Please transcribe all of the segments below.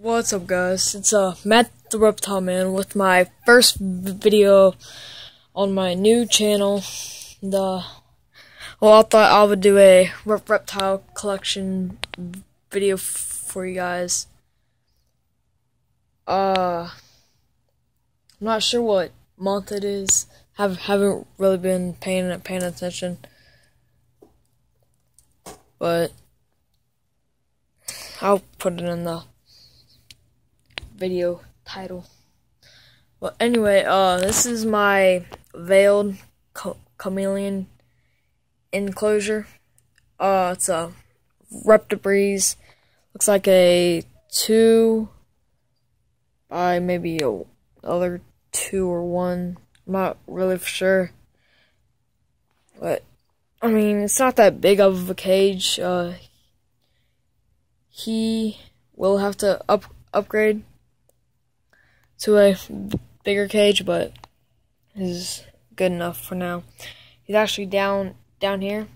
What's up, guys? It's Matt the Reptile Man with my first video on my new channel. I thought I would do a reptile collection video for you guys. I'm not sure what month it is. Haven't really been paying attention, but I'll put it in the video title. Well, anyway, this is my veiled chameleon enclosure. It's a Reptile. Looks like a 2 by maybe a other 2 or 1. I'm not really for sure, but I mean, it's not that big of a cage. He will have to upgrade to a bigger cage, but is good enough for now. He's actually down here.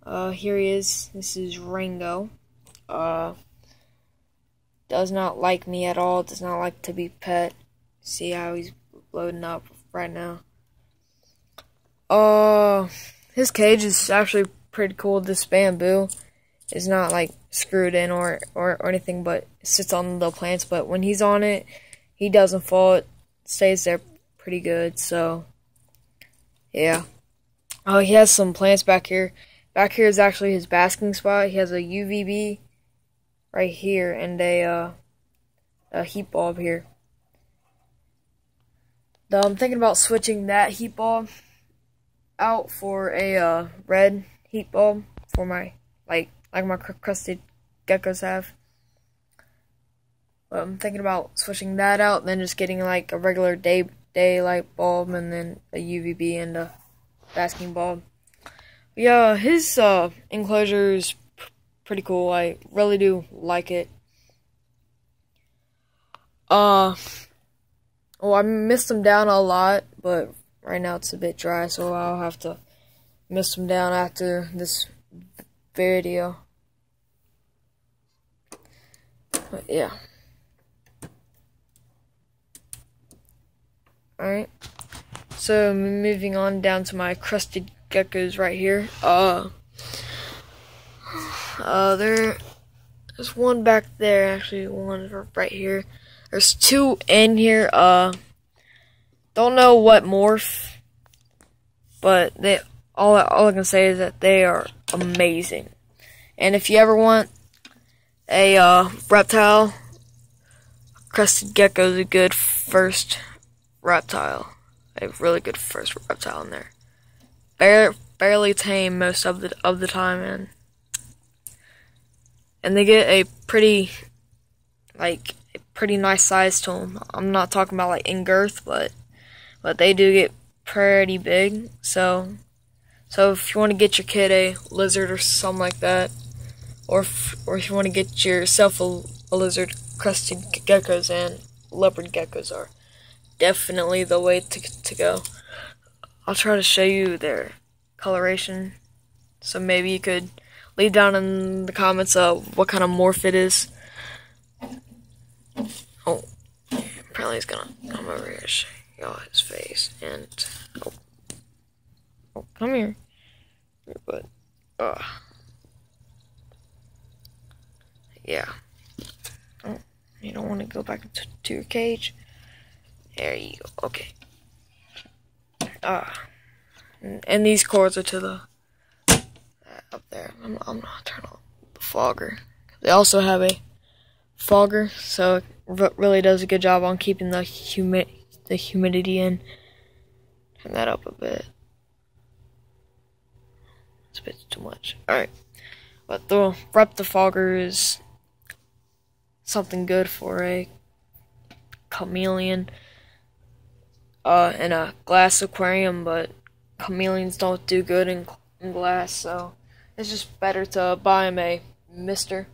Here he is. This is Rango. Does not like me at all. Does not like to be pet. See how he's loading up right now. His cage is actually pretty cool. This bamboo is not like screwed in or anything, but it sits on the plants. But when he's on it, he doesn't fall. It stays there pretty good. So yeah. He has some plants back here. Back here is actually his basking spot. He has a UVB right here and a heat bulb here. I'm thinking about switching that heat bulb out for a red heat bulb for my like my crested geckos have. But I'm thinking about switching that out and then just getting like a regular daylight bulb and then a UVB and a basking bulb. But yeah, his enclosure is pretty cool. I really do like it. Well, I mist them down a lot, but right now it's a bit dry, so I'll have to mist them down after this video. But yeah. Alright. So moving on down to my crested geckos right here. There's one back there, actually one right here. There's 2 in here. Don't know what morph, but all I can say is that they are amazing. And if you ever want a reptile, crested gecko is a good first reptile. A really good first reptile in there. Barely tame most of the time, and they get a pretty nice size to them. I'm not talking about like in girth, but they do get pretty big. So if you want to get your kid a lizard or something like that, or if you want to get yourself a lizard, crested geckos and leopard geckos are definitely the way to go. I'll try to show you their coloration, so maybe you could leave down in the comments what kind of morph it is. Oh, apparently he's gonna come over here and show y'all his face. And oh, come here, but yeah. Oh, you don't want to go back to your cage. There you go. Okay. And these cords are to the up there. I'm gonna turn on the fogger. They also have a fogger, so it really does a good job on keeping the humidity in. Turn that up a bit. It's a bit too much. Alright. But the Reptile fogger is something good for a chameleon in a glass aquarium, but chameleons don't do good in glass, so it's just better to buy him a mister.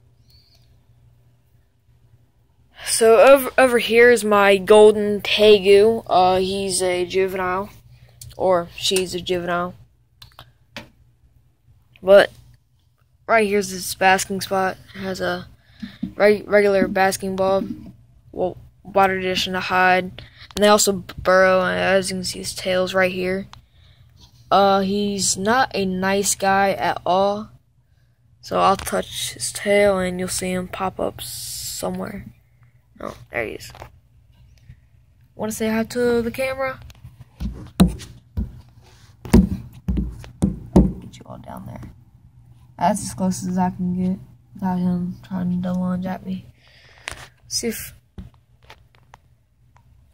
So over here is my golden tegu. He's a juvenile, or she's a juvenile. But right here's his basking spot. It has a regular basking bulb, well, water dish, and a hide. And they also burrow, and as you can see, his tail's right here. He's not a nice guy at all. So I'll touch his tail, and you'll see him pop up somewhere. Oh, there he is. Want to say hi to the camera? Get you all down there. That's as close as I can get without him trying to lunge at me.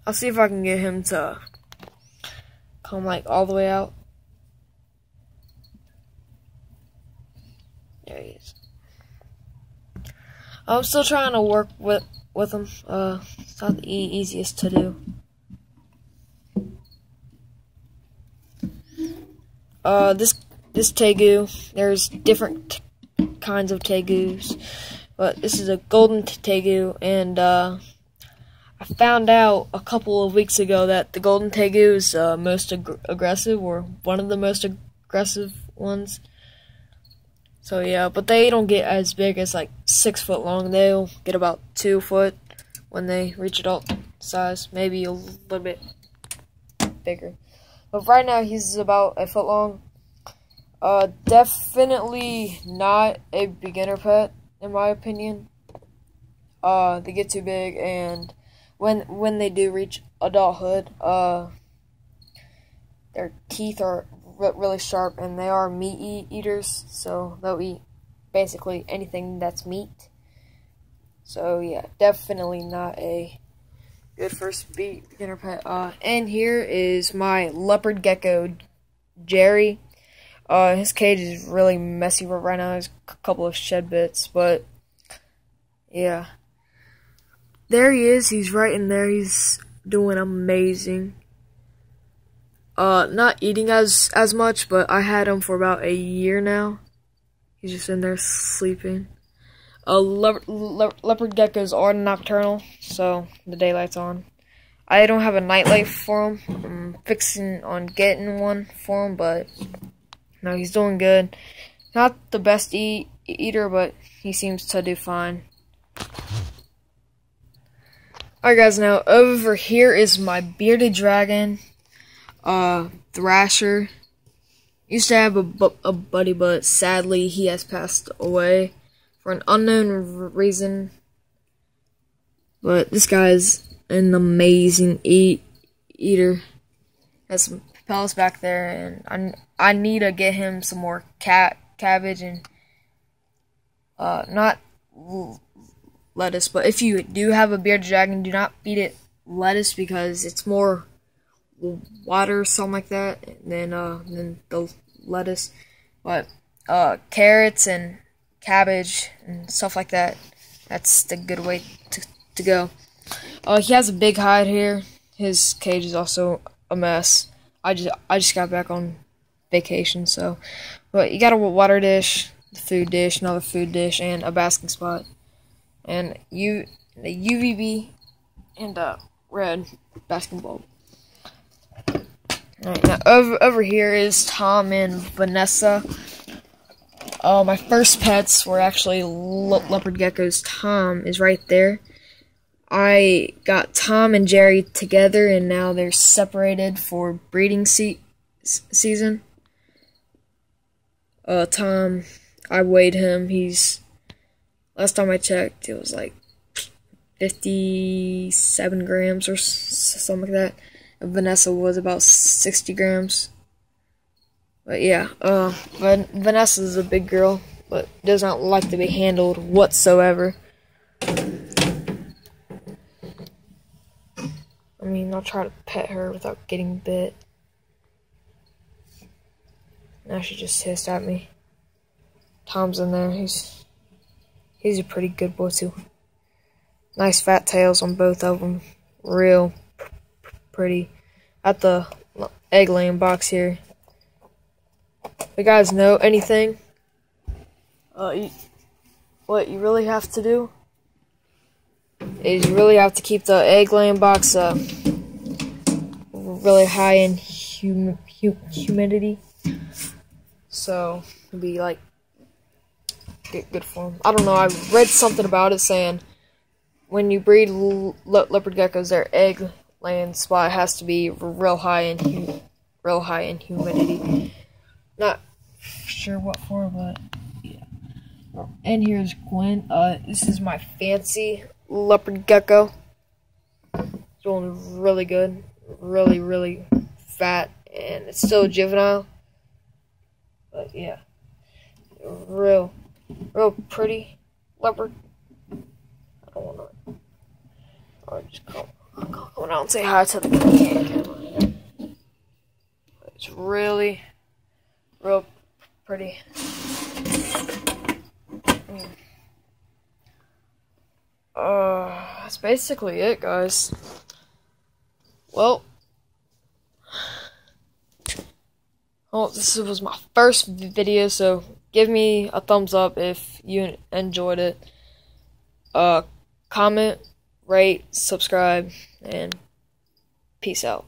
I'll see if I can get him to come like all the way out. There he is. I'm still trying to work with him. It's not the easiest to do. This tegu, there's different kinds of tegus, but this is a golden tegu, and I found out a couple of weeks ago that the golden tegu is most aggressive, or one of the most aggressive ones. So yeah, but they don't get as big as like 6 foot long. They'll get about 2 foot when they reach adult size, maybe a little bit bigger. But right now he's about 1 foot long. Definitely not a beginner pet, in my opinion. They get too big, and when they do reach adulthood, their teeth are really sharp, and they are meat eaters, so they'll eat basically anything that's meat. So yeah, definitely not a good first beginner pet. And here is my leopard gecko, Jerry. His cage is really messy right now. There's a couple of shed bits, but yeah. There he is. He's right in there. He's doing amazing. Not eating as much, but I had him for about a year now. He's just in there sleeping. Leopard geckos are nocturnal, so the daylight's on. I don't have a nightlight for him. I'm fixing on getting one for him, but no, he's doing good. Not the best eater, but he seems to do fine. Alright guys, now over here is my bearded dragon, Thrasher. Used to have a buddy, but sadly he has passed away for an unknown reason. But this guy is an amazing eater. Has some pellets back there, and I need to get him some more cabbage and not lettuce. But if you do have a bearded dragon, do not feed it lettuce because it's more water or something like that than the lettuce. But carrots and cabbage and stuff like that, that's the good way to go. He has a big hide here. His cage is also a mess. I just got back on vacation, so. But you got a water dish, the food dish, another food dish, and a basking spot, and the UVB and a red basking bulb. Alright, now over here is Tom and Vanessa. My first pets were actually leopard geckos. Tom is right there. I got Tom and Jerry together, and now they're separated for breeding season. Tom, I weighed him. Last time I checked, it was like 57 grams or something like that. And Vanessa was about 60 grams. But yeah, Vanessa's a big girl, but does not like to be handled whatsoever. I mean, I'll try to pet her without getting bit. Now she just hissed at me. Tom's in there. He's a pretty good boy too. Nice fat tails on both of them. Real pretty. At the egg laying box here. If you guys know anything, what you really have to do is you really have to keep the egg laying box really high in humidity. So it'll be like get good for them. I don't know. I read something about it saying when you breed leopard geckos, their egg laying spot has to be real high in humidity. Not sure what for, but yeah. And here's Gwen. This is my fancy leopard gecko. It's doing really good, really fat, and it's still juvenile. But yeah, real pretty leopard. I don't want to. Or just come out and say hi to the camera. It's real pretty. That's basically it, guys. Well, this was my first video, so give me a thumbs up if you enjoyed it. Comment, rate, subscribe, and peace out.